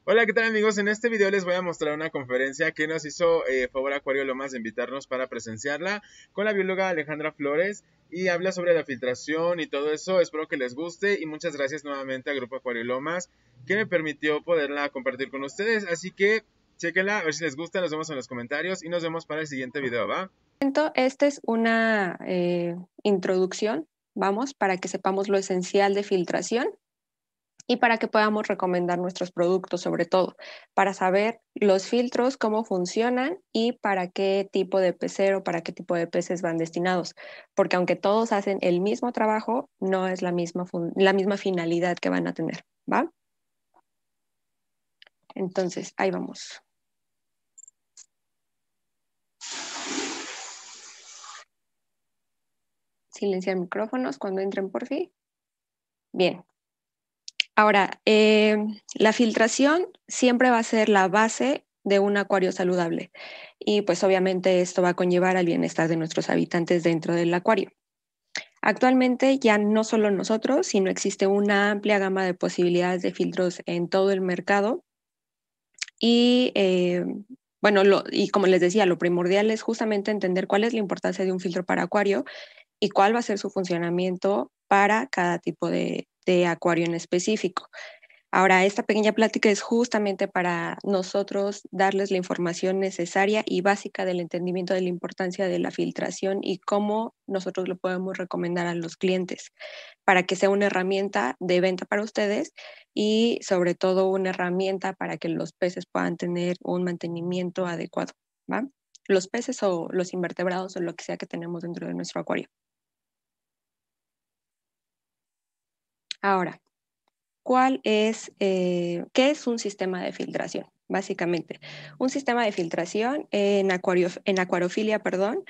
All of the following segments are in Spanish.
Hola, ¿qué tal amigos? En este video les voy a mostrar una conferencia que nos hizo favor Acuario Lomas de invitarnos para presenciarla con la bióloga Alejandra Flores y habla sobre la filtración y todo eso. Espero que les guste y muchas gracias nuevamente a Grupo Acuario Lomas que me permitió poderla compartir con ustedes. Así que chequenla, a ver si les gusta, nos vemos en los comentarios y nos vemos para el siguiente video, ¿va? Esta es una introducción, vamos, para que sepamos lo esencial de filtración y para que podamos recomendar nuestros productos, sobre todo, para saber los filtros, cómo funcionan y para qué tipo de pecero, para qué tipo de peces van destinados. Porque aunque todos hacen el mismo trabajo, no es la misma finalidad que van a tener, ¿va? Entonces, ahí vamos. Silenciar micrófonos cuando entren por fin. Bien. Ahora, la filtración siempre va a ser la base de un acuario saludable y pues obviamente esto va a conllevar al bienestar de nuestros habitantes dentro del acuario. Actualmente ya no solo nosotros, sino existe una amplia gama de posibilidades de filtros en todo el mercado y bueno, y como les decía, lo primordial es justamente entender cuál es la importancia de un filtro para acuario y cuál va a ser su funcionamiento para cada tipo de acuario en específico. Ahora, esta pequeña plática es justamente para nosotros darles la información necesaria y básica del entendimiento de la importancia de la filtración y cómo nosotros lo podemos recomendar a los clientes para que sea una herramienta de venta para ustedes y sobre todo una herramienta para que los peces puedan tener un mantenimiento adecuado, ¿va? Los peces o los invertebrados o lo que sea que tenemos dentro de nuestro acuario. Ahora, ¿qué es un sistema de filtración? Básicamente, un sistema de filtración en acuariofilia, perdón,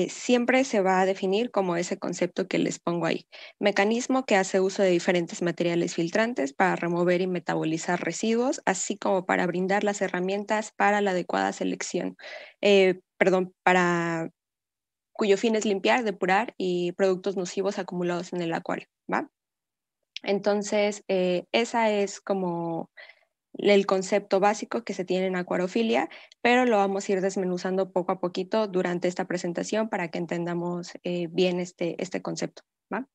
siempre se va a definir como ese concepto que les pongo ahí. Mecanismo que hace uso de diferentes materiales filtrantes para remover y metabolizar residuos, así como para brindar las herramientas para la adecuada selección, cuyo fin es limpiar, depurar y productos nocivos acumulados en el acuario, ¿va? Entonces, esa es como el concepto básico que se tiene en acuariofilia, pero lo vamos a ir desmenuzando poco a poquito durante esta presentación para que entendamos bien este concepto, ¿va?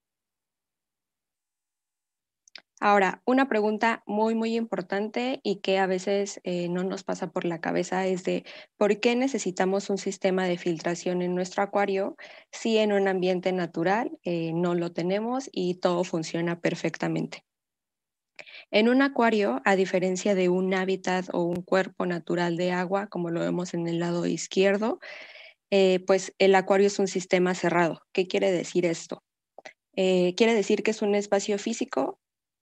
Ahora, una pregunta muy importante y que a veces no nos pasa por la cabeza es de ¿por qué necesitamos un sistema de filtración en nuestro acuario si en un ambiente natural no lo tenemos y todo funciona perfectamente? En un acuario, a diferencia de un hábitat o un cuerpo natural de agua, como lo vemos en el lado izquierdo, pues el acuario es un sistema cerrado. ¿Qué quiere decir esto? Quiere decir que es un espacio físico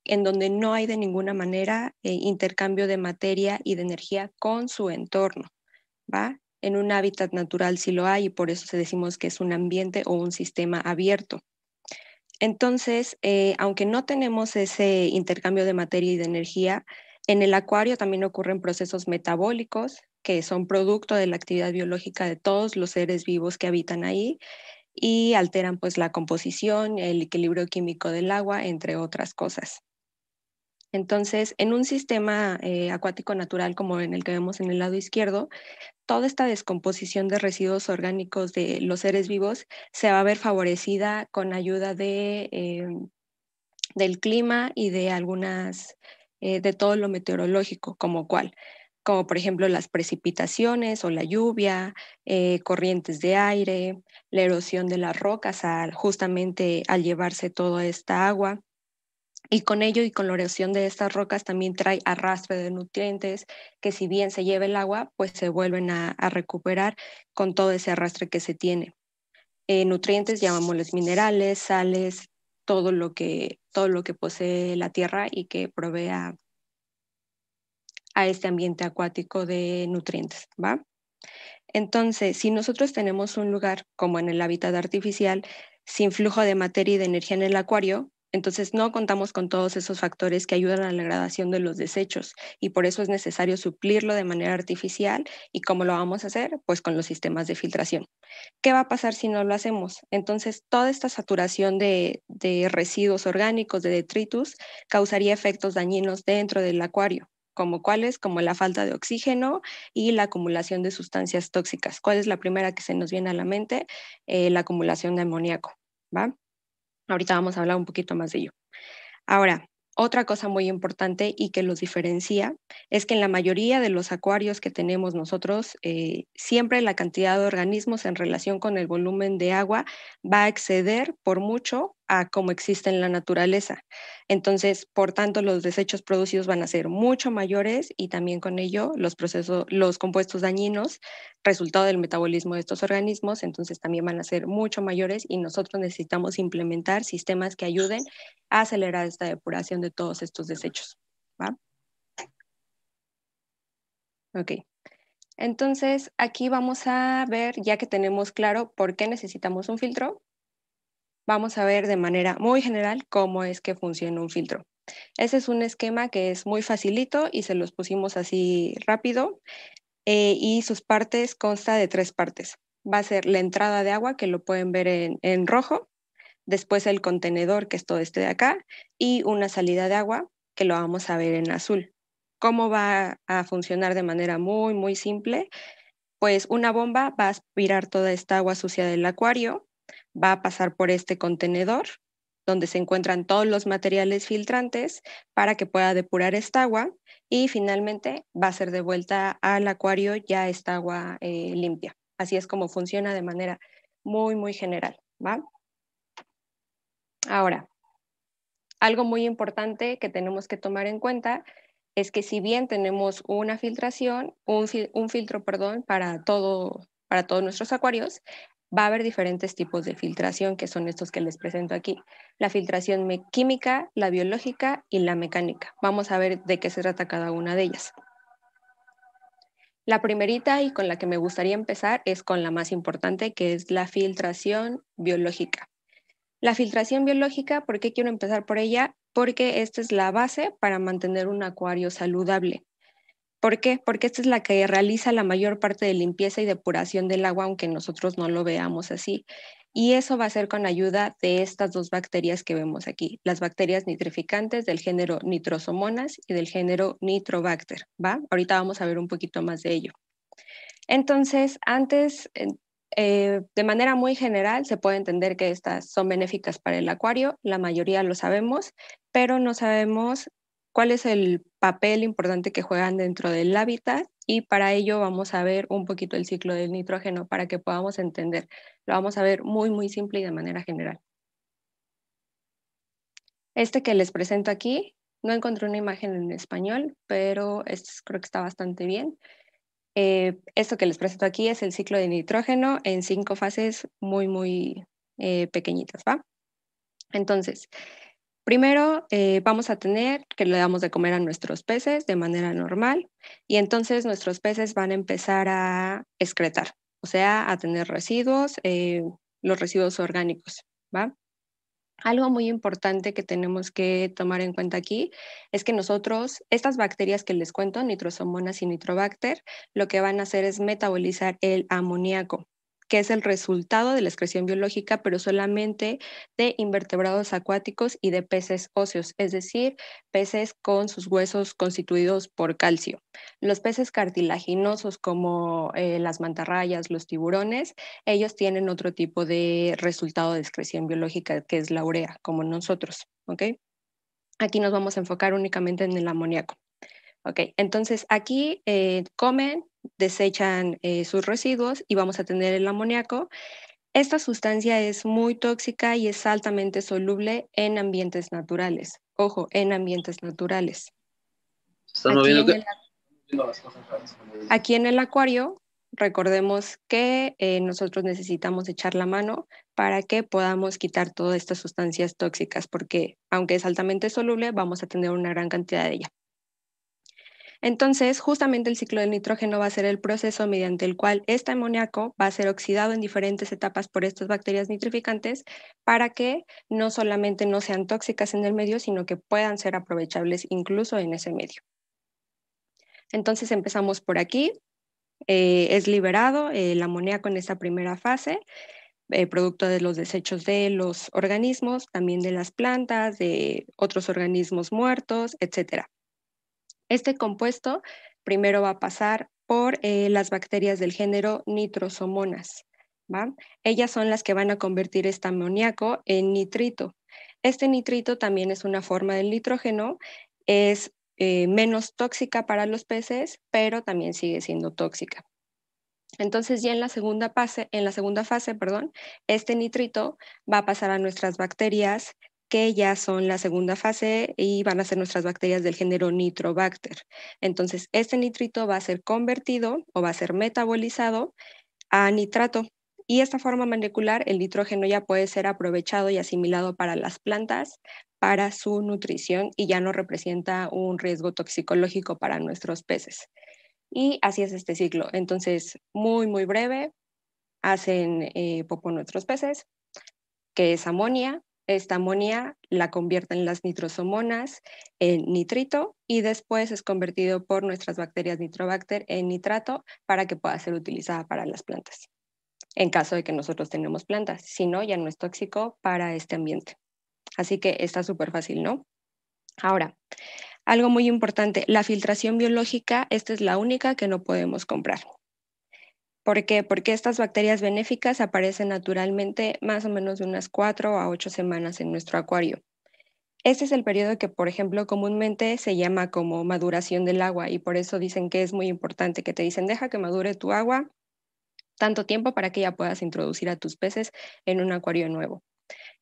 en donde no hay de ninguna manera intercambio de materia y de energía con su entorno, ¿va? En un hábitat natural sí lo hay y por eso se decimos que es un ambiente o un sistema abierto. Entonces, aunque no tenemos ese intercambio de materia y de energía, en el acuario también ocurren procesos metabólicos que son producto de la actividad biológica de todos los seres vivos que habitan ahí y alteran pues la composición, el equilibrio químico del agua, entre otras cosas. Entonces, en un sistema acuático natural como en el que vemos en el lado izquierdo, toda esta descomposición de residuos orgánicos de los seres vivos se va a ver favorecida con ayuda del clima y de de todo lo meteorológico, como por ejemplo las precipitaciones o la lluvia, corrientes de aire, la erosión de las rocas justamente al llevarse toda esta agua. Y con ello y con la erosión de estas rocas también trae arrastre de nutrientes que si bien se lleva el agua, pues se vuelven a recuperar con todo ese arrastre que se tiene. Nutrientes llamámosles minerales, sales, todo lo que posee la tierra y que provee a este ambiente acuático de nutrientes, ¿va? Entonces, si nosotros tenemos un lugar como en el hábitat artificial, sin flujo de materia y de energía en el acuario, entonces no contamos con todos esos factores que ayudan a la degradación de los desechos y por eso es necesario suplirlo de manera artificial. ¿Y cómo lo vamos a hacer? Pues con los sistemas de filtración. ¿Qué va a pasar si no lo hacemos? Entonces, toda esta saturación de residuos orgánicos, de detritus, causaría efectos dañinos dentro del acuario, como cuáles, como la falta de oxígeno y la acumulación de sustancias tóxicas. ¿Cuál es la primera que se nos viene a la mente? La acumulación de amoníaco, ¿va? Ahorita vamos a hablar un poquito más de ello. Ahora, otra cosa muy importante y que los diferencia es que en la mayoría de los acuarios que tenemos nosotros, siempre la cantidad de organismos en relación con el volumen de agua va a exceder por mucho a como existe en la naturaleza. Entonces, por tanto, los desechos producidos van a ser mucho mayores y también con ello los compuestos dañinos, resultado del metabolismo de estos organismos, entonces también van a ser mucho mayores y nosotros necesitamos implementar sistemas que ayuden a acelerar esta depuración de todos estos desechos, ¿va? Ok. Entonces, aquí vamos a ver, ya que tenemos claro por qué necesitamos un filtro, vamos a ver de manera muy general cómo es que funciona un filtro. Ese es un esquema que es muy facilito y se los pusimos así rápido y sus partes consta de 3 partes. Va a ser la entrada de agua, que lo pueden ver en rojo, después el contenedor, que es todo este de acá, y una salida de agua, que lo vamos a ver en azul. ¿Cómo va a funcionar de manera muy, muy simple? Pues una bomba va a aspirar toda esta agua sucia del acuario, va a pasar por este contenedor, donde se encuentran todos los materiales filtrantes para que pueda depurar esta agua y finalmente va a ser de vuelta al acuario ya esta agua limpia. Así es como funciona de manera muy, muy general, ¿va? Ahora, algo muy importante que tenemos que tomar en cuenta es que si bien tenemos una filtración, un filtro, perdón, para todos nuestros acuarios, va a haber diferentes tipos de filtración, que son estos que les presento aquí. La filtración química, la biológica y la mecánica. Vamos a ver de qué se trata cada una de ellas. La primerita y con la que me gustaría empezar es con la más importante, que es la filtración biológica. La filtración biológica, ¿por qué quiero empezar por ella? Porque esta es la base para mantener un acuario saludable. ¿Por qué? Porque esta es la que realiza la mayor parte de limpieza y depuración del agua, aunque nosotros no lo veamos así. Y eso va a ser con ayuda de estas 2 bacterias que vemos aquí, las bacterias nitrificantes del género Nitrosomonas y del género Nitrobacter, ¿va? Ahorita vamos a ver un poquito más de ello. Entonces, antes, de manera muy general, se puede entender que estas son benéficas para el acuario, la mayoría lo sabemos, pero no sabemos cuál es el papel importante que juegan dentro del hábitat y para ello vamos a ver un poquito el ciclo del nitrógeno para que podamos entender. Lo vamos a ver muy, muy simple y de manera general. Este que les presento aquí, no encontré una imagen en español, pero creo que está bastante bien. Esto que les presento aquí es el ciclo de nitrógeno en 5 fases muy, muy pequeñitas, ¿va? Entonces, primero vamos a tener que le damos de comer a nuestros peces de manera normal y entonces nuestros peces van a empezar a excretar, o sea, a tener residuos, los residuos orgánicos, ¿va? Algo muy importante que tenemos que tomar en cuenta aquí es que nosotros, estas bacterias que les cuento, Nitrosomonas y Nitrobacter, lo que van a hacer es metabolizar el amoníaco, que es el resultado de la excreción biológica, pero solamente de invertebrados acuáticos y de peces óseos, es decir, peces con sus huesos constituidos por calcio. Los peces cartilaginosos como las mantarrayas, los tiburones, ellos tienen otro tipo de resultado de excreción biológica que es la urea, como nosotros, ¿ok? Aquí nos vamos a enfocar únicamente en el amoníaco. Ok, entonces aquí comen, desechan sus residuos y vamos a tener el amoníaco. Esta sustancia es muy tóxica y es altamente soluble en ambientes naturales. Ojo, en ambientes naturales. Se están Aquí moviendo, en el Aquí en el acuario, recordemos que nosotros necesitamos echar la mano para que podamos quitar todas estas sustancias tóxicas, porque aunque es altamente soluble, vamos a tener una gran cantidad de ella. Entonces, justamente el ciclo del nitrógeno va a ser el proceso mediante el cual este amoníaco va a ser oxidado en diferentes etapas por estas bacterias nitrificantes para que no solamente no sean tóxicas en el medio, sino que puedan ser aprovechables incluso en ese medio. Entonces empezamos por aquí. Es liberado el amoníaco en esta primera fase, producto de los desechos de los organismos, también de las plantas, de otros organismos muertos, etc. Este compuesto primero va a pasar por las bacterias del género Nitrosomonas, ¿va? Ellas son las que van a convertir este amoníaco en nitrito. Este nitrito también es una forma del nitrógeno, es menos tóxica para los peces, pero también sigue siendo tóxica. Entonces ya en la segunda fase, perdón, este nitrito va a pasar a nuestras bacterias que ya son la segunda fase y van a ser nuestras bacterias del género Nitrobacter. Entonces, este nitrito va a ser convertido o va a ser metabolizado a nitrato. Y esta forma molecular, el nitrógeno ya puede ser aprovechado y asimilado para las plantas, para su nutrición y ya no representa un riesgo toxicológico para nuestros peces. Y así es este ciclo. Entonces, muy, muy breve, hacen popó nuestros peces, que es amonia. Esta amonia la convierten las nitrosomonas en nitrito y después es convertido por nuestras bacterias Nitrobacter en nitrato para que pueda ser utilizada para las plantas, en caso de que nosotros tenemos plantas. Si no, ya no es tóxico para este ambiente. Así que está súper fácil, ¿no? Ahora, algo muy importante, la filtración biológica, esta es la única que no podemos comprar. ¿Por qué? Porque estas bacterias benéficas aparecen naturalmente más o menos de unas 4 a 8 semanas en nuestro acuario. Este es el periodo que, por ejemplo, comúnmente se llama como maduración del agua y por eso dicen que es muy importante, que te dicen deja que madure tu agua tanto tiempo para que ya puedas introducir a tus peces en un acuario nuevo.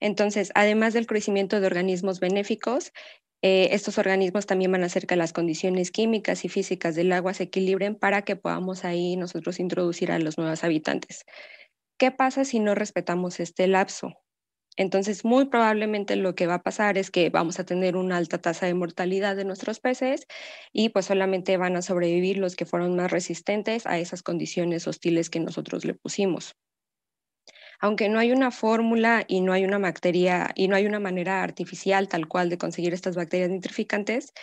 Entonces, además del crecimiento de organismos benéficos, estos organismos también van a hacer que las condiciones químicas y físicas del agua se equilibren para que podamos ahí nosotros introducir a los nuevos habitantes. ¿Qué pasa si no respetamos este lapso? Entonces, muy probablemente lo que va a pasar es que vamos a tener una alta tasa de mortalidad de nuestros peces y pues solamente van a sobrevivir los que fueron más resistentes a esas condiciones hostiles que nosotros le pusimos. Aunque no hay una fórmula y no hay una bacteria y no hay una manera artificial tal cual de conseguir estas bacterias nitrificantes,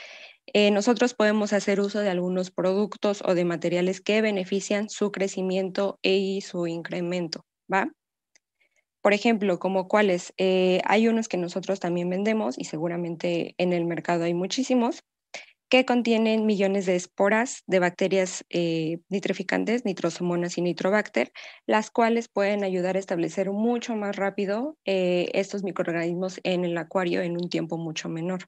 nosotros podemos hacer uso de algunos productos o de materiales que benefician su crecimiento y su incremento, ¿va? Por ejemplo, como cuáles, hay unos que nosotros también vendemos y seguramente en el mercado hay muchísimos, que contienen millones de esporas de bacterias nitrificantes, nitrosomonas y nitrobacter, las cuales pueden ayudar a establecer mucho más rápido estos microorganismos en el acuario en un tiempo mucho menor.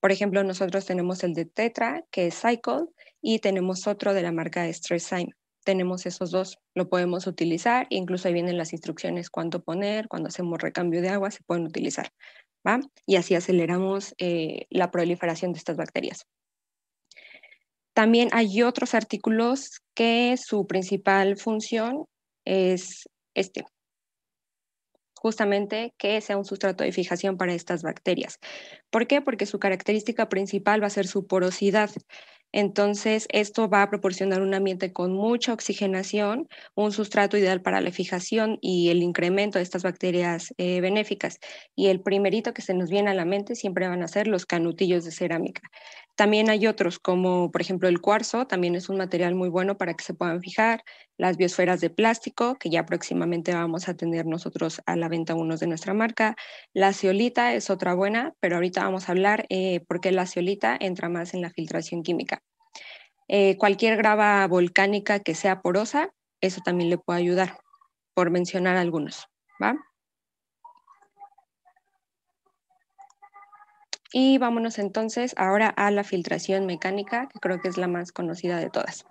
Por ejemplo, nosotros tenemos el de Tetra, que es Cycle, y tenemos otro de la marca Stresszyme. Tenemos esos dos, lo podemos utilizar, incluso ahí vienen las instrucciones cuánto poner, cuando hacemos recambio de agua se pueden utilizar, ¿va? Y así aceleramos la proliferación de estas bacterias. También hay otros artículos que su principal función es justamente que sea un sustrato de fijación para estas bacterias. ¿Por qué? Porque su característica principal va a ser su porosidad. Entonces, esto va a proporcionar un ambiente con mucha oxigenación, un sustrato ideal para la fijación y el incremento de estas bacterias benéficas. Y el primerito que se nos viene a la mente siempre van a ser los canutillos de cerámica. También hay otros, como por ejemplo el cuarzo, también es un material muy bueno para que se puedan fijar, las biosferas de plástico, que ya próximamente vamos a tener nosotros a la venta unos de nuestra marca. La zeolita es otra buena, pero ahorita vamos a hablar por qué la zeolita entra más en la filtración química. Cualquier grava volcánica que sea porosa, eso también le puede ayudar, por mencionar algunos, ¿va? Y vámonos entonces ahora a la filtración mecánica, que creo que es la más conocida de todas.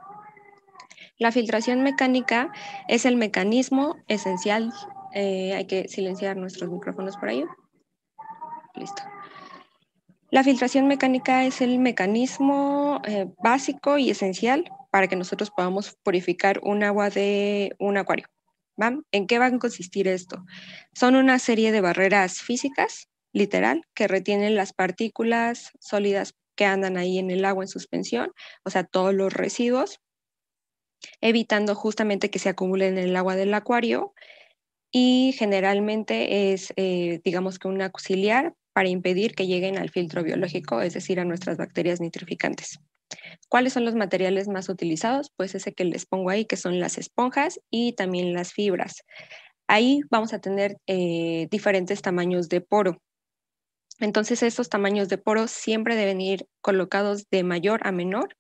La filtración mecánica es el mecanismo esencial. Hay que silenciar nuestros micrófonos por ahí. Listo. La filtración mecánica es el mecanismo básico y esencial para que nosotros podamos purificar un agua de un acuario. ¿Va? ¿En qué va a consistir esto? Son una serie de barreras físicas, literal, que retienen las partículas sólidas que andan ahí en el agua en suspensión, o sea, todos los residuos, evitando justamente que se acumulen en el agua del acuario y generalmente es, digamos que un auxiliar para impedir que lleguen al filtro biológico, es decir, a nuestras bacterias nitrificantes. ¿Cuáles son los materiales más utilizados? Pues ese que les pongo ahí, que son las esponjas y también las fibras. Ahí vamos a tener diferentes tamaños de poro. Entonces, estos tamaños de poros siempre deben ir colocados de mayor a menor,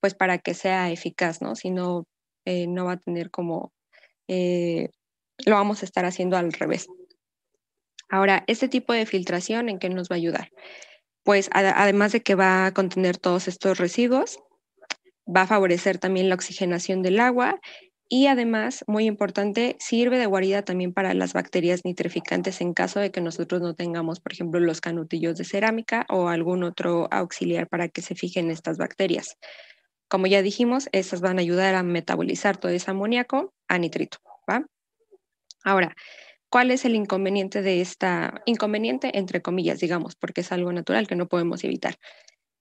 pues para que sea eficaz, ¿no? Si no, no va a tener como, lo vamos a estar haciendo al revés. Ahora, este tipo de filtración, ¿en qué nos va a ayudar? Pues además de que va a contener todos estos residuos, va a favorecer también la oxigenación del agua y además, muy importante, sirve de guarida también para las bacterias nitrificantes en caso de que nosotros no tengamos, por ejemplo, los canutillos de cerámica o algún otro auxiliar para que se fijen estas bacterias. Como ya dijimos, estas van a ayudar a metabolizar todo ese amoníaco a nitrito, ¿va? Ahora, ¿cuál es el inconveniente de esta, inconveniente entre comillas, digamos, porque es algo natural que no podemos evitar?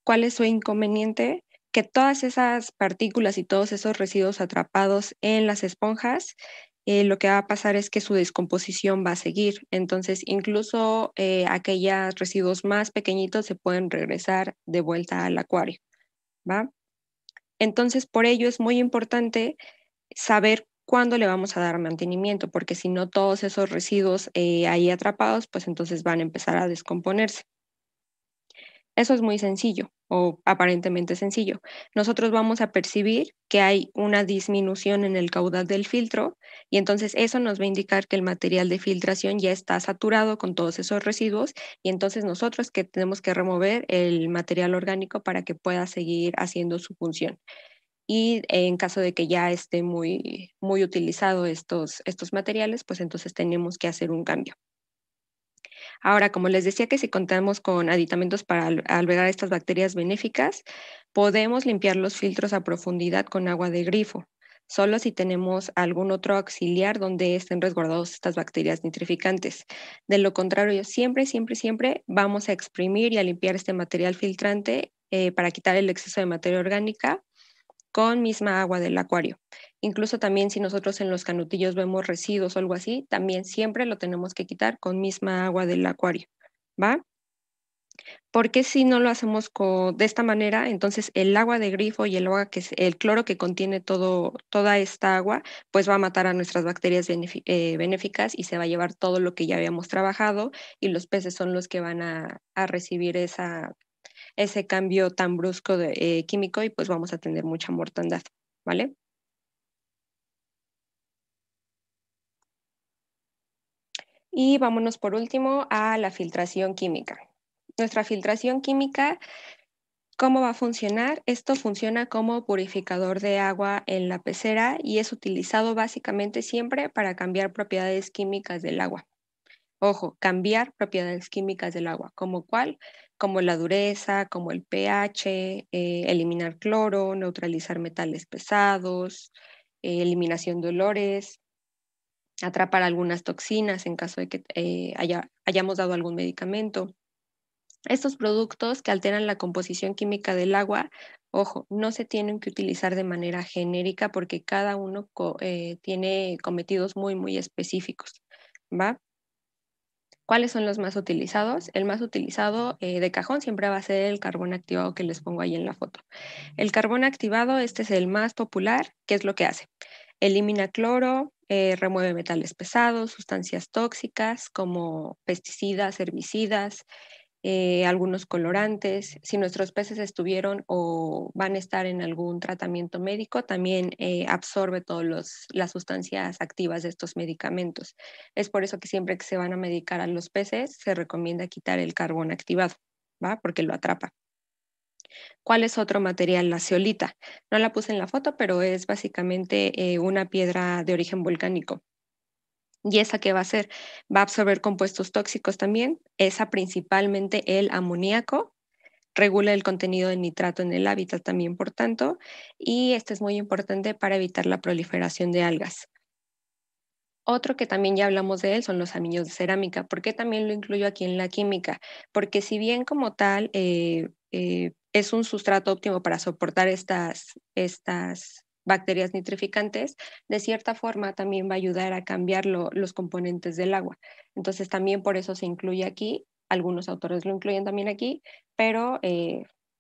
¿Cuál es su inconveniente? Que todas esas partículas y todos esos residuos atrapados en las esponjas, lo que va a pasar es que su descomposición va a seguir. Entonces, incluso aquellos residuos más pequeñitos se pueden regresar de vuelta al acuario, ¿va? Entonces, por ello es muy importante saber cuándo le vamos a dar mantenimiento, porque si no todos esos residuos ahí atrapados, pues entonces van a empezar a descomponerse. Eso es muy sencillo o aparentemente sencillo. Nosotros vamos a percibir que hay una disminución en el caudal del filtro y entonces eso nos va a indicar que el material de filtración ya está saturado con todos esos residuos y entonces nosotros que tenemos que remover el material orgánico para que pueda seguir haciendo su función. Y en caso de que ya esté muy, muy utilizado estos materiales, pues entonces tenemos que hacer un cambio. Ahora, como les decía que si contamos con aditamentos para albergar estas bacterias benéficas, podemos limpiar los filtros a profundidad con agua de grifo, solo si tenemos algún otro auxiliar donde estén resguardados estas bacterias nitrificantes. De lo contrario, siempre, siempre, siempre vamos a exprimir y a limpiar este material filtrante para quitar el exceso de materia orgánica con misma agua del acuario. Incluso también si nosotros en los canutillos vemos residuos o algo así, también siempre lo tenemos que quitar con misma agua del acuario, ¿va? Porque si no lo hacemos de esta manera, entonces el agua de grifo y el agua el cloro que contiene toda esta agua, pues va a matar a nuestras bacterias benéficas y se va a llevar todo lo que ya habíamos trabajado y los peces son los que van a recibir ese cambio tan brusco químico y pues vamos a tener mucha mortandad, ¿vale? Y vámonos por último a la filtración química. Nuestra filtración química, ¿cómo va a funcionar? Esto funciona como purificador de agua en la pecera y es utilizado básicamente siempre para cambiar propiedades químicas del agua. Ojo, cambiar propiedades químicas del agua, ¿como cuál? Como la dureza, como el pH, eliminar cloro, neutralizar metales pesados, eliminación de olores, atrapar algunas toxinas en caso de que hayamos dado algún medicamento. Estos productos que alteran la composición química del agua, ojo, no se tienen que utilizar de manera genérica porque cada uno tiene cometidos muy, muy específicos, ¿va? ¿Cuáles son los más utilizados? El más utilizado de cajón siempre va a ser el carbón activado que les pongo ahí en la foto. El carbón activado, este es el más popular. ¿Qué es lo que hace? Elimina cloro, remueve metales pesados, sustancias tóxicas como pesticidas, herbicidas, algunos colorantes. Si nuestros peces estuvieron o van a estar en algún tratamiento médico, también absorbe todas las sustancias activas de estos medicamentos. Es por eso que siempre que se van a medicar a los peces, se recomienda quitar el carbón activado, ¿va? Porque lo atrapa. ¿Cuál es otro material? La zeolita. No la puse en la foto, pero es básicamente una piedra de origen volcánico. ¿Y esa qué va a hacer? Va a absorber compuestos tóxicos también. Esa principalmente el amoníaco. Regula el contenido de nitrato en el hábitat también, por tanto. Y este es muy importante para evitar la proliferación de algas. Otro que también ya hablamos de él son los anillos de cerámica. ¿Por qué también lo incluyo aquí en la química? Porque si bien como tal es un sustrato óptimo para soportar estas bacterias nitrificantes, de cierta forma también va a ayudar a cambiar los componentes del agua. Entonces también por eso se incluye aquí. Algunos autores lo incluyen también aquí, pero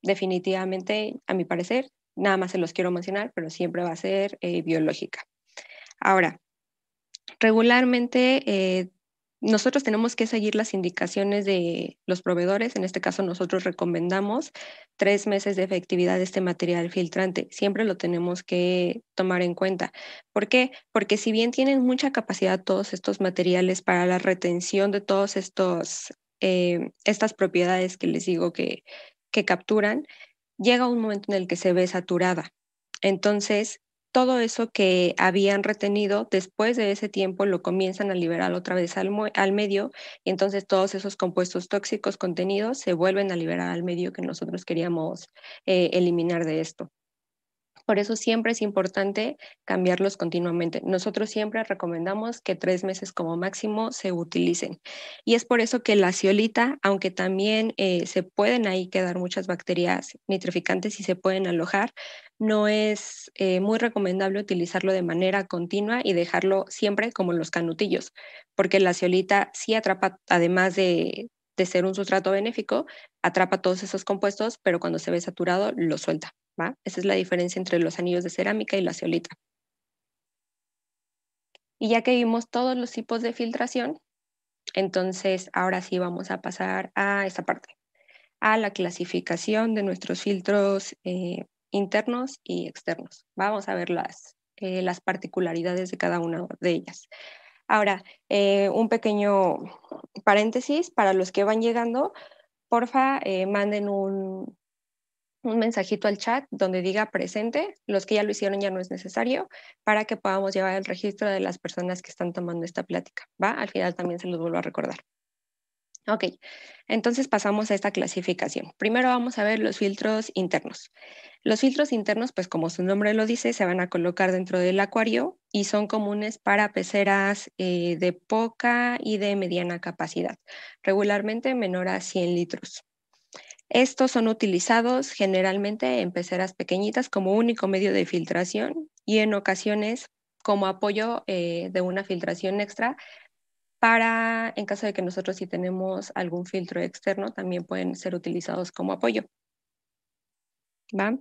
definitivamente, a mi parecer, nada más se los quiero mencionar, pero siempre va a ser biológica. Ahora, regularmente nosotros tenemos que seguir las indicaciones de los proveedores. En este caso, nosotros recomendamos 3 meses de efectividad de este material filtrante. Siempre lo tenemos que tomar en cuenta. ¿Por qué? Porque si bien tienen mucha capacidad todos estos materiales para la retención de todos estas propiedades que les digo que capturan, llega un momento en el que se ve saturada. Entonces, todo eso que habían retenido, después de ese tiempo lo comienzan a liberar otra vez al medio, y entonces todos esos compuestos tóxicos contenidos se vuelven a liberar al medio que nosotros queríamos eliminar de esto. Por eso siempre es importante cambiarlos continuamente. Nosotros siempre recomendamos que 3 meses como máximo se utilicen. Y es por eso que la zeolita, aunque también se pueden ahí quedar muchas bacterias nitrificantes y se pueden alojar, no es muy recomendable utilizarlo de manera continua y dejarlo siempre como los canutillos, porque la zeolita sí atrapa, además de ser un sustrato benéfico, atrapa todos esos compuestos, pero cuando se ve saturado, lo suelta. ¿Va? Esa es la diferencia entre los anillos de cerámica y la zeolita. Y ya que vimos todos los tipos de filtración, entonces ahora sí vamos a pasar a esta parte, a la clasificación de nuestros filtros internos y externos. Vamos a ver las particularidades de cada una de ellas. Ahora, un pequeño paréntesis para los que van llegando, porfa, manden un mensajito al chat donde diga presente. Los que ya lo hicieron ya no es necesario para que podamos llevar el registro de las personas que están tomando esta plática. ¿Va? Al final también se los vuelvo a recordar. Ok, entonces pasamos a esta clasificación. Primero vamos a ver los filtros internos. Los filtros internos, pues como su nombre lo dice, se van a colocar dentro del acuario y son comunes para peceras de poca y de mediana capacidad, regularmente menor a 100 litros. Estos son utilizados generalmente en peceras pequeñitas como único medio de filtración y en ocasiones como apoyo de una filtración extra para, en caso de que nosotros sí tenemos algún filtro externo, también pueden ser utilizados como apoyo. ¿Va?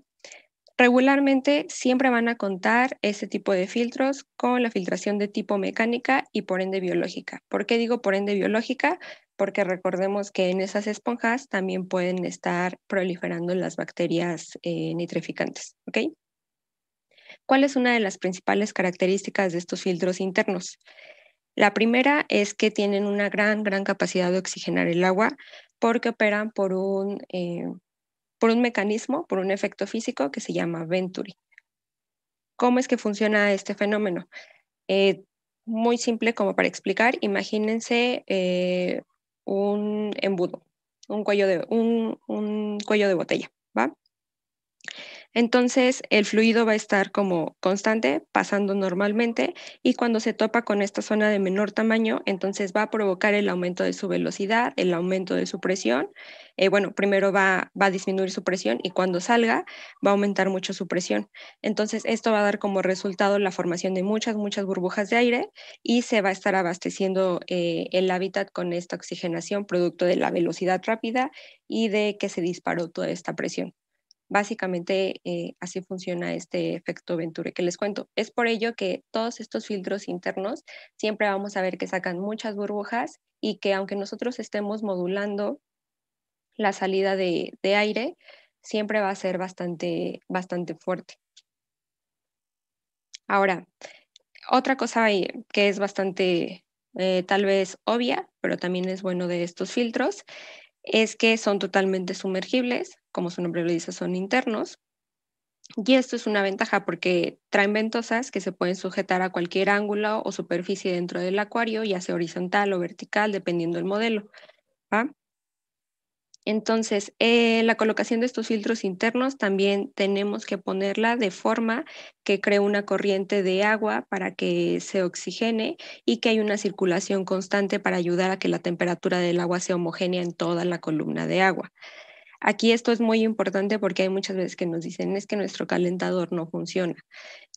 Regularmente siempre van a contar este tipo de filtros con la filtración de tipo mecánica y por ende biológica. ¿Por qué digo por ende biológica? Porque recordemos que en esas esponjas también pueden estar proliferando las bacterias nitrificantes. ¿Ok? ¿Cuál es una de las principales características de estos filtros internos? La primera es que tienen una gran capacidad de oxigenar el agua porque operan por un mecanismo, por un efecto físico que se llama Venturi. ¿Cómo es que funciona este fenómeno? Muy simple como para explicar, imagínense un embudo, un cuello de botella, ¿va? Entonces, el fluido va a estar como constante, pasando normalmente, y cuando se topa con esta zona de menor tamaño, entonces va a provocar el aumento de su velocidad, el aumento de su presión. Bueno, primero va a disminuir su presión y cuando salga va a aumentar mucho su presión. Entonces, esto va a dar como resultado la formación de muchas burbujas de aire y se va a estar abasteciendo el hábitat con esta oxigenación producto de la velocidad rápida y de que se disparó toda esta presión. Básicamente así funciona este efecto Venturi que les cuento. Es por ello que todos estos filtros internos siempre vamos a ver que sacan muchas burbujas y que aunque nosotros estemos modulando la salida de aire, siempre va a ser bastante fuerte. Ahora, otra cosa que es bastante tal vez obvia, pero también es bueno de estos filtros, es que son totalmente sumergibles, como su nombre lo dice, son internos. Y esto es una ventaja porque traen ventosas que se pueden sujetar a cualquier ángulo o superficie dentro del acuario, ya sea horizontal o vertical, dependiendo del modelo. ¿Va? Entonces, la colocación de estos filtros internos también tenemos que ponerla de forma que cree una corriente de agua para que se oxigene y que haya una circulación constante para ayudar a que la temperatura del agua sea homogénea en toda la columna de agua. Aquí esto es muy importante porque hay muchas veces que nos dicen es que nuestro calentador no funciona.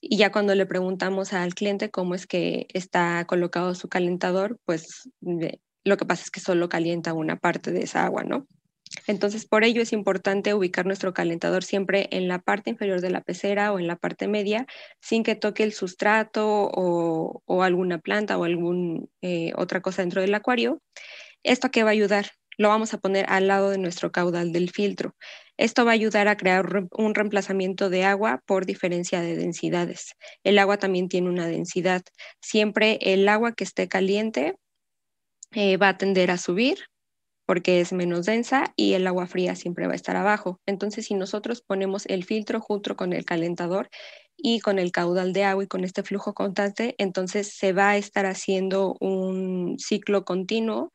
Y ya cuando le preguntamos al cliente cómo es que está colocado su calentador, pues lo que pasa es que solo calienta una parte de esa agua, ¿no? Entonces, por ello es importante ubicar nuestro calentador siempre en la parte inferior de la pecera o en la parte media, sin que toque el sustrato o alguna planta o alguna otra cosa dentro del acuario. ¿Esto a qué va a ayudar? Lo vamos a poner al lado de nuestro caudal del filtro. Esto va a ayudar a crear un reemplazamiento de agua por diferencia de densidades. El agua también tiene una densidad. Siempre el agua que esté caliente va a tender a subir porque es menos densa y el agua fría siempre va a estar abajo. Entonces, si nosotros ponemos el filtro junto con el calentador y con el caudal de agua y con este flujo constante, entonces se va a estar haciendo un ciclo continuo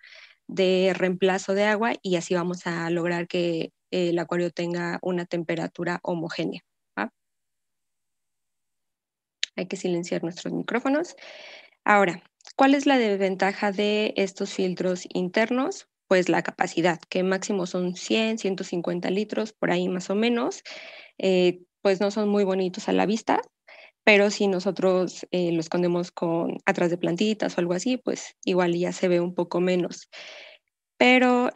de reemplazo de agua y así vamos a lograr que el acuario tenga una temperatura homogénea. ¿Va? Hay que silenciar nuestros micrófonos. Ahora, ¿cuál es la desventaja de estos filtros internos? Pues la capacidad, que máximo son 100, 150 litros, por ahí más o menos. Pues no son muy bonitos a la vista, pero si nosotros lo escondemos atrás de plantitas o algo así, pues igual ya se ve un poco menos. Pero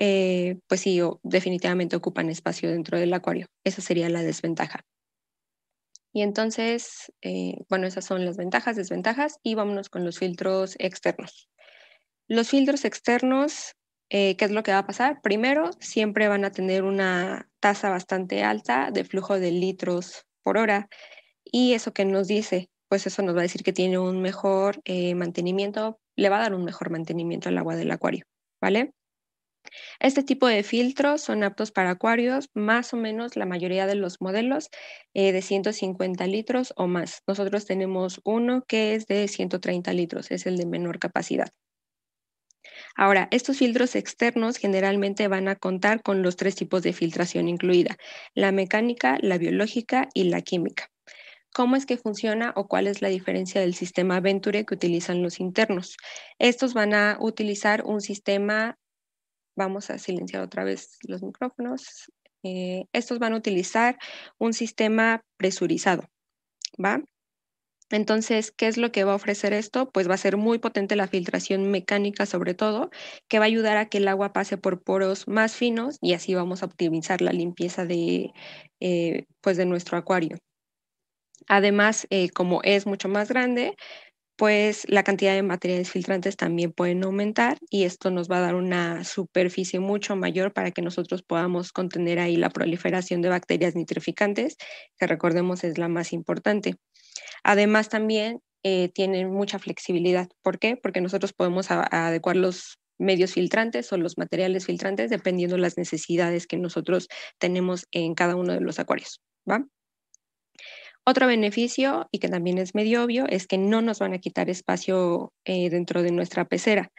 pues sí, definitivamente ocupan espacio dentro del acuario. Esa sería la desventaja. Y entonces, bueno, esas son las ventajas, desventajas, y vámonos con los filtros externos. Los filtros externos, ¿qué es lo que va a pasar? Primero, siempre van a tener una tasa bastante alta de flujo de litros por hora. ¿Y eso qué nos dice? Pues eso nos va a decir que tiene un mejor mantenimiento, le va a dar un mejor mantenimiento al agua del acuario, ¿vale? Este tipo de filtros son aptos para acuarios, más o menos la mayoría de los modelos de 150 litros o más. Nosotros tenemos uno que es de 130 litros, es el de menor capacidad. Ahora, estos filtros externos generalmente van a contar con los tres tipos de filtración incluida, la mecánica, la biológica y la química. ¿Cómo es que funciona o cuál es la diferencia del sistema Venture que utilizan los internos? Estos van a utilizar un sistema. Vamos a silenciar otra vez los micrófonos. Estos van a utilizar un sistema presurizado, ¿va? Entonces, ¿qué es lo que va a ofrecer esto? Pues va a ser muy potente la filtración mecánica sobre todo, que va a ayudar a que el agua pase por poros más finos y así vamos a optimizar la limpieza pues de nuestro acuario. Además, como es mucho más grande, pues la cantidad de materiales filtrantes también pueden aumentar y esto nos va a dar una superficie mucho mayor para que nosotros podamos contener ahí la proliferación de bacterias nitrificantes, que recordemos es la más importante. Además también tienen mucha flexibilidad. ¿Por qué? Porque nosotros podemos adecuar los medios filtrantes o los materiales filtrantes dependiendo de las necesidades que nosotros tenemos en cada uno de los acuarios, ¿va? Otro beneficio, y que también es medio obvio, es que no nos van a quitar espacio dentro de nuestra pecera.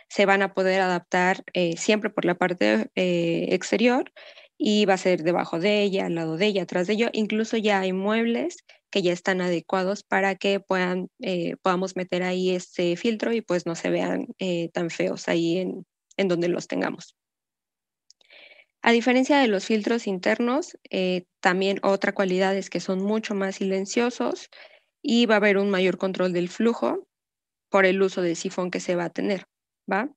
Se van a poder adaptar siempre por la parte exterior y va a ser debajo de ella, al lado de ella, atrás de ella. Incluso ya hay muebles que ya están adecuados para que podamos meter ahí este filtro y pues no se vean tan feos ahí en donde los tengamos. A diferencia de los filtros internos, también otra cualidad es que son mucho más silenciosos y va a haber un mayor control del flujo por el uso de sifón que se va a tener, ¿va?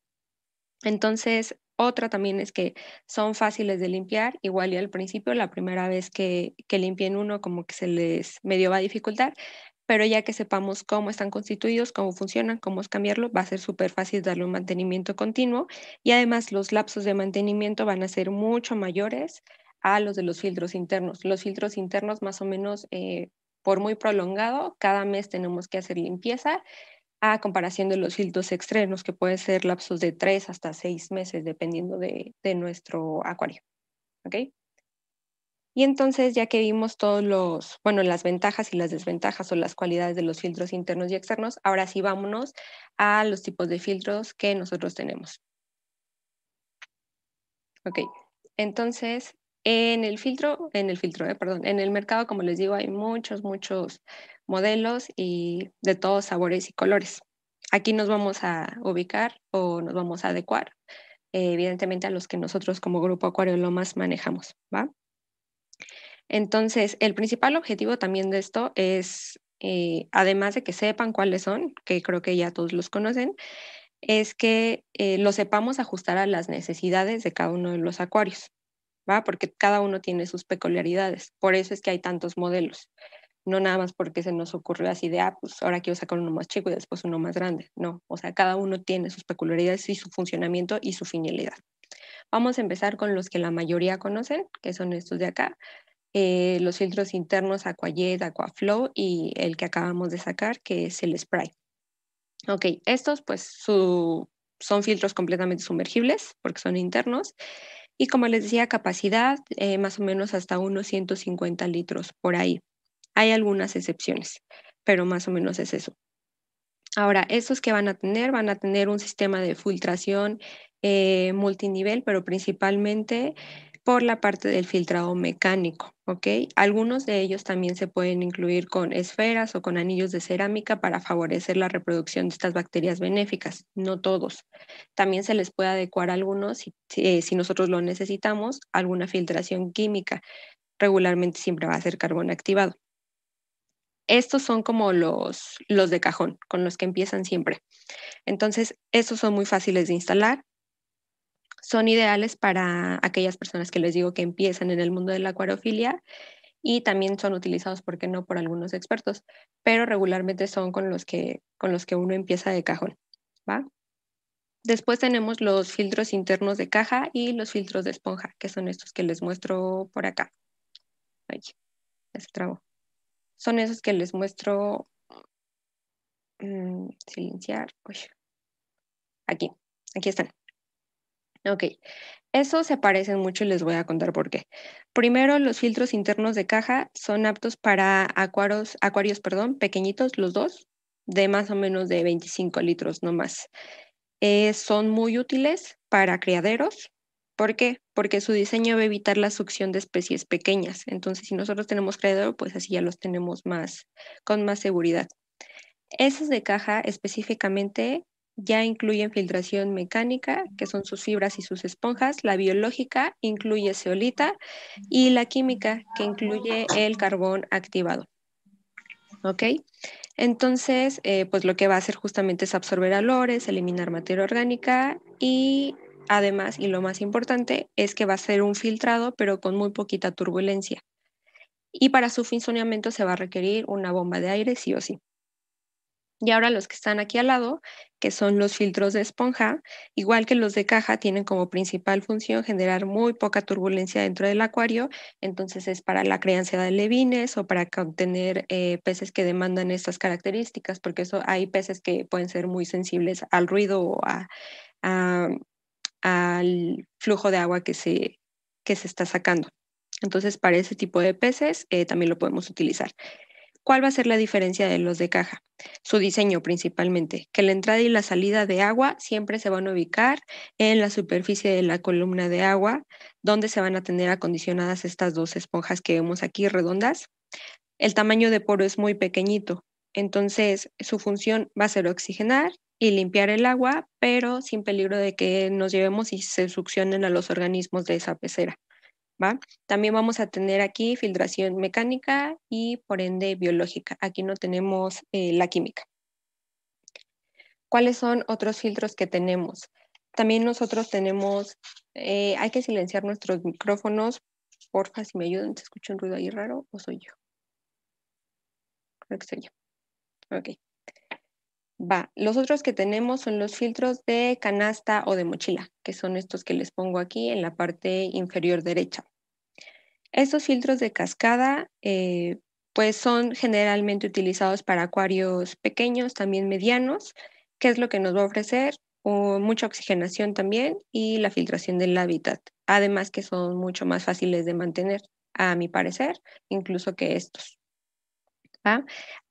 Entonces, otra también es que son fáciles de limpiar, igual y al principio, la primera vez que limpien uno, como que se les medio va a dificultar, pero ya que sepamos cómo están constituidos, cómo funcionan, cómo es cambiarlo, va a ser súper fácil darle un mantenimiento continuo y además los lapsos de mantenimiento van a ser mucho mayores a los de los filtros internos. Los filtros internos más o menos por muy prolongado, cada mes tenemos que hacer limpieza a comparación de los filtros externos que pueden ser lapsos de 3 hasta 6 meses dependiendo de nuestro acuario. ¿Ok? Y entonces, ya que vimos bueno, las ventajas y las desventajas o las cualidades de los filtros internos y externos, ahora sí vámonos a los tipos de filtros que nosotros tenemos. Ok, entonces, en el mercado, como les digo, hay muchos modelos y de todos sabores y colores. Aquí nos vamos a ubicar o nos vamos a adecuar, evidentemente, a los que nosotros como Grupo Acuario Lomas manejamos, ¿va? Entonces, el principal objetivo también de esto es, además de que sepan cuáles son, que creo que ya todos los conocen, es que lo sepamos ajustar a las necesidades de cada uno de los acuarios. ¿va? Porque cada uno tiene sus peculiaridades. Por eso es que hay tantos modelos. No nada más porque se nos ocurrió así de, pues ahora quiero sacar uno más chico y después uno más grande. No, o sea, cada uno tiene sus peculiaridades y su funcionamiento y su finalidad. Vamos a empezar con los que la mayoría conocen, que son estos de acá. Los filtros internos Aquajet, Aquaflow y el que acabamos de sacar, que es el Spray. Ok, estos pues son filtros completamente sumergibles porque son internos y como les decía, capacidad más o menos hasta unos 150 litros por ahí. Hay algunas excepciones, pero más o menos es eso. Ahora, estos que van a tener un sistema de filtración multinivel, pero principalmente por la parte del filtrado mecánico, ¿ok? Algunos de ellos también se pueden incluir con esferas o con anillos de cerámica para favorecer la reproducción de estas bacterias benéficas, no todos. También se les puede adecuar a algunos si nosotros lo necesitamos, alguna filtración química. Regularmente siempre va a ser carbón activado. Estos son como los de cajón, con los que empiezan siempre. Entonces, estos son muy fáciles de instalar. Son ideales para aquellas personas que les digo que empiezan en el mundo de la acuariofilia y también son utilizados, ¿por qué no?, por algunos expertos, pero regularmente son con los que uno empieza de cajón, ¿va? Después tenemos los filtros internos de caja y los filtros de esponja, que son estos que les muestro por acá. Ay, ya se trabó. Son esos que les muestro. Silenciar. Uy, aquí están. Ok, esos se parecen mucho y les voy a contar por qué. Primero, los filtros internos de caja son aptos para acuarios, perdón, pequeñitos, los dos, de más o menos de 25 litros, no más. Son muy útiles para criaderos. ¿Por qué? Porque su diseño va a evitar la succión de especies pequeñas. Entonces, si nosotros tenemos criadero, pues así ya los tenemos con más seguridad. Esos de caja específicamente ya incluyen filtración mecánica, que son sus fibras y sus esponjas. La biológica incluye zeolita y la química, que incluye el carbón activado. ¿Ok? Entonces, pues lo que va a hacer justamente es absorber olores, eliminar materia orgánica y además, y lo más importante, es que va a ser un filtrado, pero con muy poquita turbulencia. Y para su funcionamiento se va a requerir una bomba de aire sí o sí. Y ahora los que están aquí al lado, que son los filtros de esponja, igual que los de caja, tienen como principal función generar muy poca turbulencia dentro del acuario, entonces es para la crianza de alevines o para contener peces que demandan estas características, porque hay peces que pueden ser muy sensibles al ruido o a- al flujo de agua que se está sacando. Entonces, para ese tipo de peces también lo podemos utilizar. ¿Cuál va a ser la diferencia de los de caja? Su diseño principalmente, que la entrada y la salida de agua siempre se van a ubicar en la superficie de la columna de agua, donde se van a tener acondicionadas estas dos esponjas que vemos aquí redondas. El tamaño de poro es muy pequeñito, entonces su función va a ser oxigenar y limpiar el agua, pero sin peligro de que nos llevemos y se succionen a los organismos de esa pecera. ¿Va? También vamos a tener aquí filtración mecánica y por ende biológica. Aquí no tenemos la química. ¿Cuáles son otros filtros que tenemos? También nosotros tenemos, hay que silenciar nuestros micrófonos. Porfa, si me ayudan, ¿se escucha un ruido ahí raro o soy yo? Creo que soy yo. Ok. Va. Los otros que tenemos son los filtros de canasta o de mochila, que son estos que les pongo aquí en la parte inferior derecha. Estos filtros de cascada, pues son generalmente utilizados para acuarios pequeños, también medianos. ¿Qué es lo que nos va a ofrecer? Mucha oxigenación también y la filtración del hábitat. Además que son mucho más fáciles de mantener, a mi parecer, incluso que estos. ¿Va?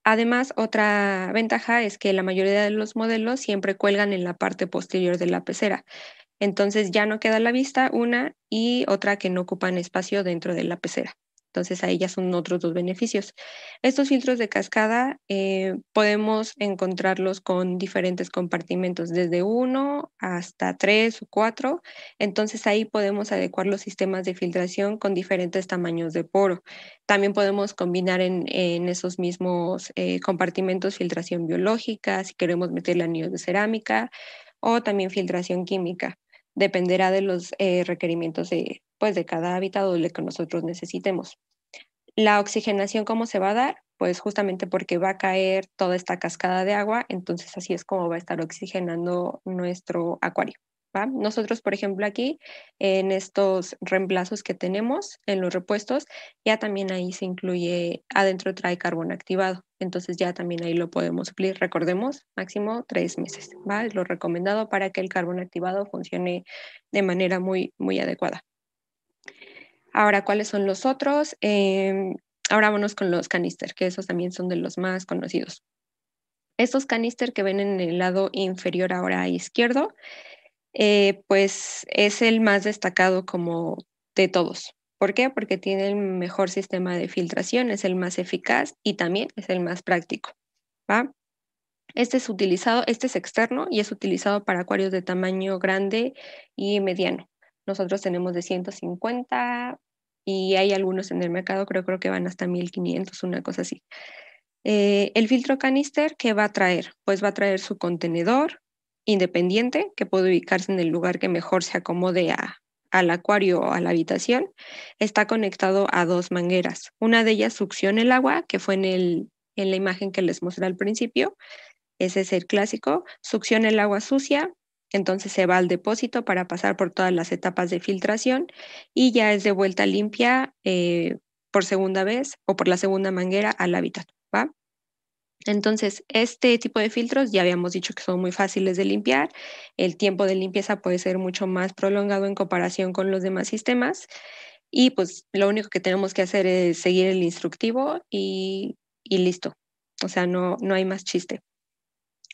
Además, otra ventaja es que la mayoría de los modelos siempre cuelgan en la parte posterior de la pecera. Entonces ya no queda a la vista una y otra que no ocupan espacio dentro de la pecera. Entonces ahí ya son otros dos beneficios. Estos filtros de cascada podemos encontrarlos con diferentes compartimentos, desde uno hasta tres o cuatro. Entonces ahí podemos adecuar los sistemas de filtración con diferentes tamaños de poro. También podemos combinar en esos mismos compartimentos filtración biológica, si queremos meterle anillos de cerámica o también filtración química. dependerá de los requerimientos de, pues, de cada hábitat o de lo que nosotros necesitemos. La oxigenación, ¿cómo se va a dar? Pues justamente porque va a caer toda esta cascada de agua, entonces así es como va a estar oxigenando nuestro acuario. ¿Va? Nosotros, por ejemplo, aquí en estos reemplazos que tenemos, en los repuestos, ya también ahí se incluye, adentro trae carbón activado, entonces ya también ahí lo podemos suplir. Recordemos, máximo 3 meses, ¿va? Es lo recomendado para que el carbón activado funcione de manera muy, muy adecuada. Ahora, ¿cuáles son los otros? Ahora vámonos con los canister, que esos también son de los más conocidos. Estos canister que ven en el lado inferior ahora izquierdo, pues es el más destacado como de todos. ¿Por qué? Porque tiene el mejor sistema de filtración, es el más eficaz y también es el más práctico, ¿va? Este es externo y es utilizado para acuarios de tamaño grande y mediano. Nosotros tenemos de 150 y hay algunos en el mercado, creo que van hasta 1500, una cosa así. El filtro canister, ¿qué va a traer? Pues va a traer su contenedor independiente que puede ubicarse en el lugar que mejor se acomode al acuario o a la habitación. Está conectado a dos mangueras. Una de ellas succiona el agua, que fue en la imagen que les mostré al principio. Ese es el clásico. Succiona el agua sucia, entonces se va al depósito para pasar por todas las etapas de filtración y ya es de vuelta limpia por segunda vez o por la segunda manguera al hábitat, ¿va? Entonces, este tipo de filtros ya habíamos dicho que son muy fáciles de limpiar. El tiempo de limpieza puede ser mucho más prolongado en comparación con los demás sistemas. Y pues lo único que tenemos que hacer es seguir el instructivo y listo. O sea, no hay más chiste.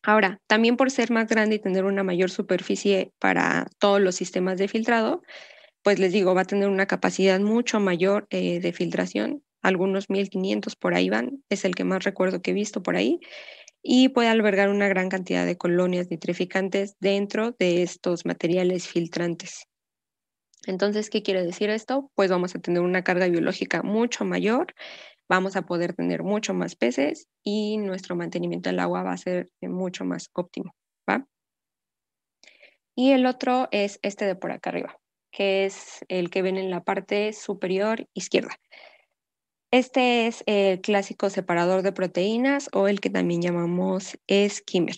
Ahora, también por ser más grande y tener una mayor superficie para todos los sistemas de filtrado, pues les digo, va a tener una capacidad mucho mayor de filtración. Algunos 1500 por ahí van, es el que más recuerdo que he visto por ahí, y puede albergar una gran cantidad de colonias nitrificantes dentro de estos materiales filtrantes. Entonces, ¿qué quiere decir esto? Pues vamos a tener una carga biológica mucho mayor, vamos a poder tener mucho más peces y nuestro mantenimiento del agua va a ser mucho más óptimo, ¿va? Y el otro es este de por acá arriba, que es el que ven en la parte superior izquierda. Este es el clásico separador de proteínas o el que también llamamos skimmer.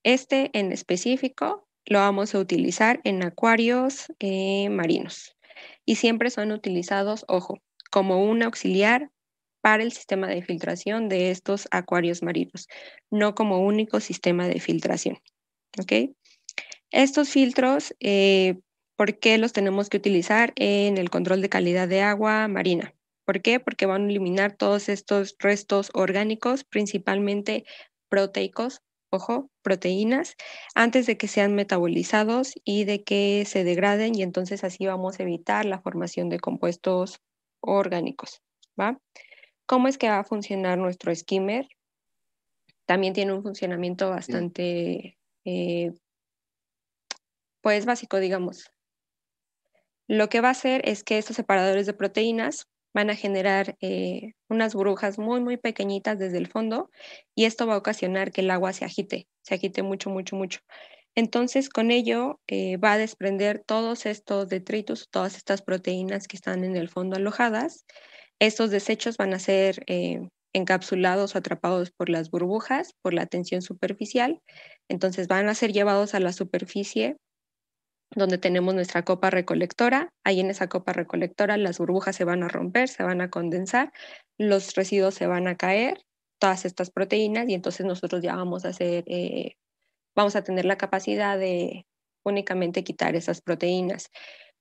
Este en específico lo vamos a utilizar en acuarios marinos y siempre son utilizados, ojo, como un auxiliar para el sistema de filtración de estos acuarios marinos, no como único sistema de filtración. ¿Ok? Estos filtros, ¿por qué los tenemos que utilizar en el control de calidad de agua marina? ¿Por qué? Porque van a eliminar todos estos restos orgánicos, principalmente proteicos, ojo, proteínas, antes de que sean metabolizados y de que se degraden, y entonces así vamos a evitar la formación de compuestos orgánicos, ¿va? ¿Cómo es que va a funcionar nuestro skimmer? También tiene un funcionamiento Sí. bastante, pues básico, digamos. Lo que va a hacer es que estos separadores de proteínas van a generar unas burbujas muy, muy pequeñitas desde el fondo y esto va a ocasionar que el agua se agite mucho, mucho, mucho. Entonces, con ello va a desprender todos estos detritus, todas estas proteínas que están en el fondo alojadas. Estos desechos van a ser encapsulados o atrapados por las burbujas, por la tensión superficial. Entonces, van a ser llevados a la superficie donde tenemos nuestra copa recolectora. Ahí en esa copa recolectora las burbujas se van a romper, se van a condensar, los residuos se van a caer, todas estas proteínas, y entonces nosotros ya vamos a tener la capacidad de únicamente quitar esas proteínas.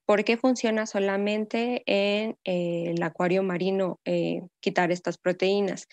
¿Por qué funciona solamente en el acuario marino quitar estas proteínas?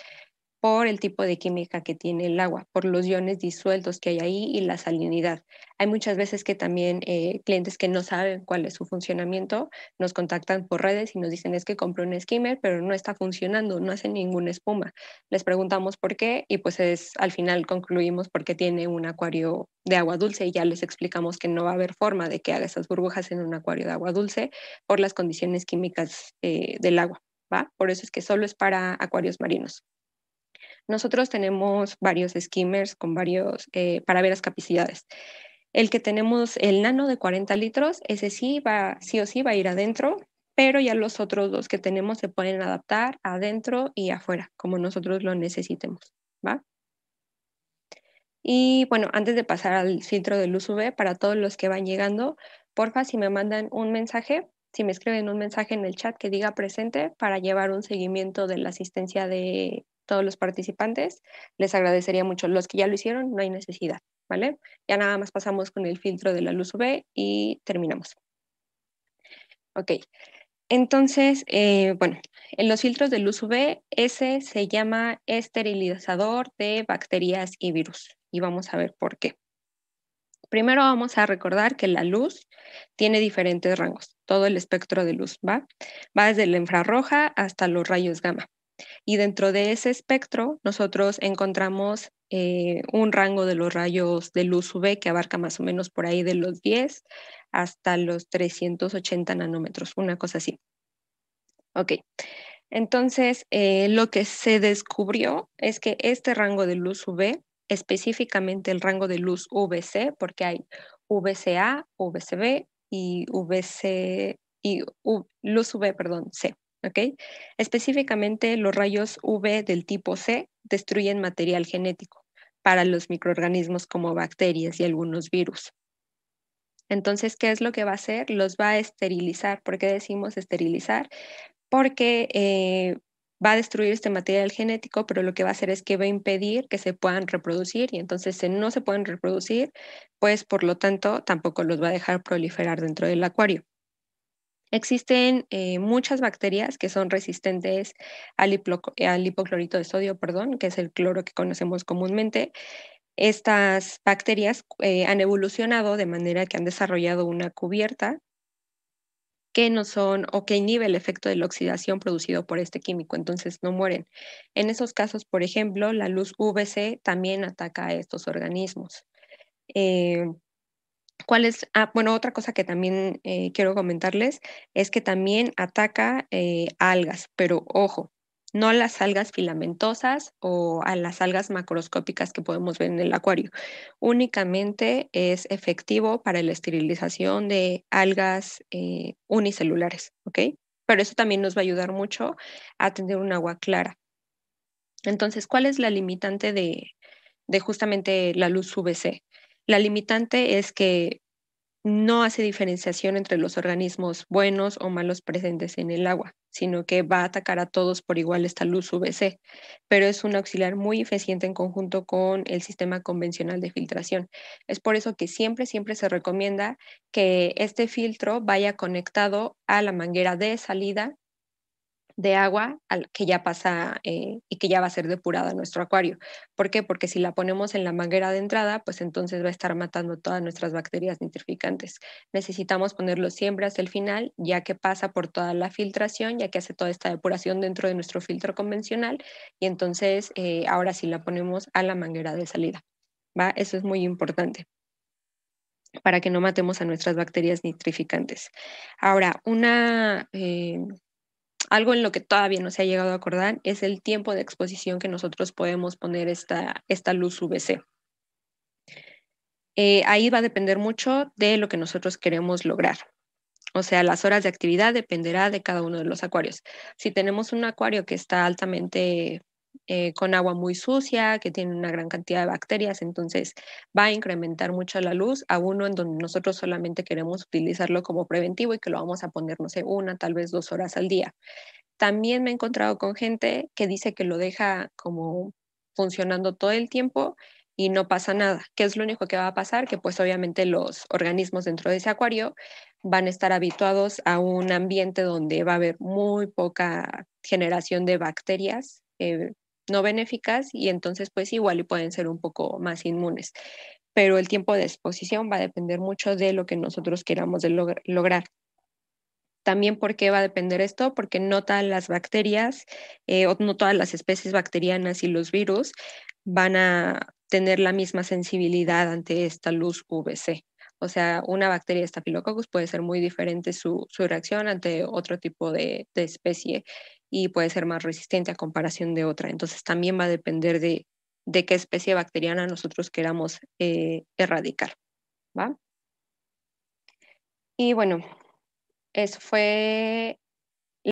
Por el tipo de química que tiene el agua, por los iones disueltos que hay ahí y la salinidad. Hay muchas veces que también clientes que no saben cuál es su funcionamiento nos contactan por redes y nos dicen es que compré un skimmer, pero no está funcionando, no hace ninguna espuma. Les preguntamos por qué y pues al final concluimos porque tiene un acuario de agua dulce y ya les explicamos que no va a haber forma de que haga esas burbujas en un acuario de agua dulce por las condiciones químicas del agua, ¿va? Por eso es que solo es para acuarios marinos. Nosotros tenemos varios skimmers con para varias capacidades. El que tenemos, el nano de 40 litros, ese sí o sí va a ir adentro, pero ya los otros dos que tenemos se pueden adaptar adentro y afuera, como nosotros lo necesitemos, ¿va? Y bueno, antes de pasar al filtro de luz UV, para todos los que van llegando, porfa, si me mandan un mensaje, si me escriben un mensaje en el chat que diga presente para llevar un seguimiento de la asistencia de todos los participantes, les agradecería mucho. Los que ya lo hicieron, no hay necesidad, ¿vale? Ya nada más pasamos con el filtro de la luz UV y terminamos. Ok, entonces, bueno, en los filtros de luz UV, ese se llama esterilizador de bacterias y virus. Y vamos a ver por qué. Primero vamos a recordar que la luz tiene diferentes rangos, todo el espectro de luz, ¿va? Va desde la infrarroja hasta los rayos gamma. Y dentro de ese espectro, nosotros encontramos un rango de los rayos de luz UV que abarca más o menos por ahí de los 10 hasta los 380 nanómetros, una cosa así. Ok, entonces lo que se descubrió es que este rango de luz UV, específicamente el rango de luz UVC, porque hay VCA, VCB y VC y luz UV, perdón, C, ¿ok? Específicamente los rayos UV del tipo C destruyen material genético para los microorganismos como bacterias y algunos virus. Entonces, ¿qué es lo que va a hacer? Los va a esterilizar. ¿Por qué decimos esterilizar? Porque va a destruir este material genético, pero lo que va a hacer es que va a impedir que se puedan reproducir y entonces si no se pueden reproducir, pues por lo tanto tampoco los va a dejar proliferar dentro del acuario. Existen muchas bacterias que son resistentes al hipoclorito de sodio, perdón, que es el cloro que conocemos comúnmente. Estas bacterias han evolucionado de manera que han desarrollado una cubierta que no son o que inhibe el efecto de la oxidación producido por este químico, entonces no mueren. En esos casos, por ejemplo, la luz UVC también ataca a estos organismos. Eh, ¿Cuál es? Ah, bueno, otra cosa que también quiero comentarles es que también ataca a algas, pero ojo, no a las algas filamentosas o a las algas macroscópicas que podemos ver en el acuario. Únicamente es efectivo para la esterilización de algas unicelulares, ¿ok? Pero eso también nos va a ayudar mucho a tener un agua clara. Entonces, ¿cuál es la limitante de justamente la luz UVC? La limitante es que no hace diferenciación entre los organismos buenos o malos presentes en el agua, sino que va a atacar a todos por igual esta luz UVC, pero es un auxiliar muy eficiente en conjunto con el sistema convencional de filtración. Es por eso que siempre se recomienda que este filtro vaya conectado a la manguera de salida de agua que ya pasa y que ya va a ser depurada en nuestro acuario. ¿Por qué? Porque si la ponemos en la manguera de entrada, pues entonces va a estar matando todas nuestras bacterias nitrificantes. Necesitamos ponerlo siempre hasta el final, ya que pasa por toda la filtración, ya que hace toda esta depuración dentro de nuestro filtro convencional y entonces ahora sí la ponemos a la manguera de salida. ¿Va? Eso es muy importante para que no matemos a nuestras bacterias nitrificantes. Ahora, algo en lo que todavía no se ha llegado a acordar es el tiempo de exposición que nosotros podemos poner esta luz UVC. Ahí va a depender mucho de lo que nosotros queremos lograr. O sea, las horas de actividad dependerá de cada uno de los acuarios. Si tenemos un acuario que está altamente con agua muy sucia, que tiene una gran cantidad de bacterias, entonces va a incrementar mucho la luz a uno en donde nosotros solamente queremos utilizarlo como preventivo y que lo vamos a poner, no sé, una, tal vez 2 horas al día. También me he encontrado con gente que dice que lo deja como funcionando todo el tiempo y no pasa nada. ¿Qué es lo único que va a pasar? Que pues obviamente los organismos dentro de ese acuario van a estar habituados a un ambiente donde va a haber muy poca generación de bacterias no benéficas y entonces pues igual y pueden ser un poco más inmunes. Pero el tiempo de exposición va a depender mucho de lo que nosotros queramos lograr. También, ¿por qué va a depender esto? Porque no todas las bacterias o no todas las especies bacterianas y los virus van a tener la misma sensibilidad ante esta luz UVC. O sea, una bacteria Staphylococcus puede ser muy diferente su reacción ante otro tipo de especie y puede ser más resistente a comparación de otra. Entonces, también va a depender de qué especie bacteriana nosotros queramos erradicar. ¿va? Y bueno, eso fue